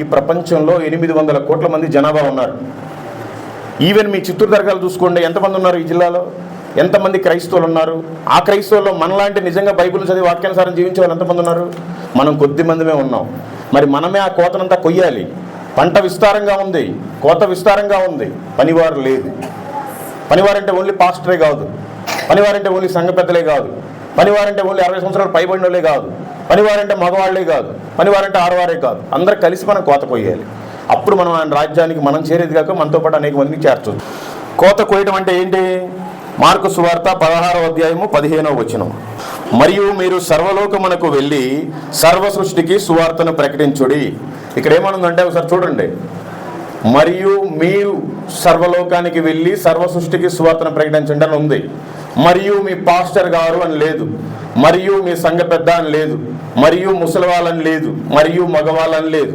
ఈ ప్రపంచంలో 800 కోట్ల మంది జనాభా ఉన్నారు. ఈవెన్ మీ చిత్తూరు దర్గాలు చూసుకోండి, ఎంతమంది ఉన్నారు ఈ జిల్లాలో, ఎంతమంది క్రైస్తవులు ఉన్నారు. ఆ క్రైస్తవుల్లో మనలాంటి నిజంగా బైబిల్ చదివి వాక్యానుసారం జీవించే వాళ్ళు ఎంతమంది ఉన్నారు? మనం కొద్ది మందిమే ఉన్నాం. మరి మనమే ఆ కోతనంతా కొయ్యాలి. పంట విస్తారంగా ఉంది, కోత విస్తారంగా ఉంది, పనివారు లేదు. పనివారంటే ఓన్లీ పాస్టరే కాదు, పనివారంటే ఓన్లీ సంఘ పెద్దలే కాదు, పనివారంటే ఓన్లీ 60 సంవత్సరాలు పైబడిన వాళ్ళే కాదు, పనివారంటే మగవాళ్లే కాదు, పనివారంటే ఆడవారే కాదు. అందరూ కలిసి మనం కోత కొయ్యాలి. అప్పుడు మనం ఆయన రాజ్యానికి మనం చేరేది కాక మనతో పాటు అనేక మందిని చేర్చవచ్చు. కోత కొయ్యడం అంటే ఏంటి? మార్కు సువార్త 16వ అధ్యాయము 15వ వచనం. మరియు మీరు సర్వలోకమునకు వెళ్ళి సర్వ సృష్టికి సువార్తను ప్రకటించుడి. ఇక్కడ ఏమనుందంటే ఒకసారి చూడండి. మరియు మీరు సర్వలోకానికి వెళ్ళి సర్వ సృష్టికి సువార్తను ప్రకటించండి అని ఉంది. మరియు మీ పాస్టర్ గారు అని లేదు, మరియు మీ సంఘ పెద్ద అని లేదు, మరియు ముసలి వాళ్ళని లేదు, మరియు మగవాళ్ళని లేదు.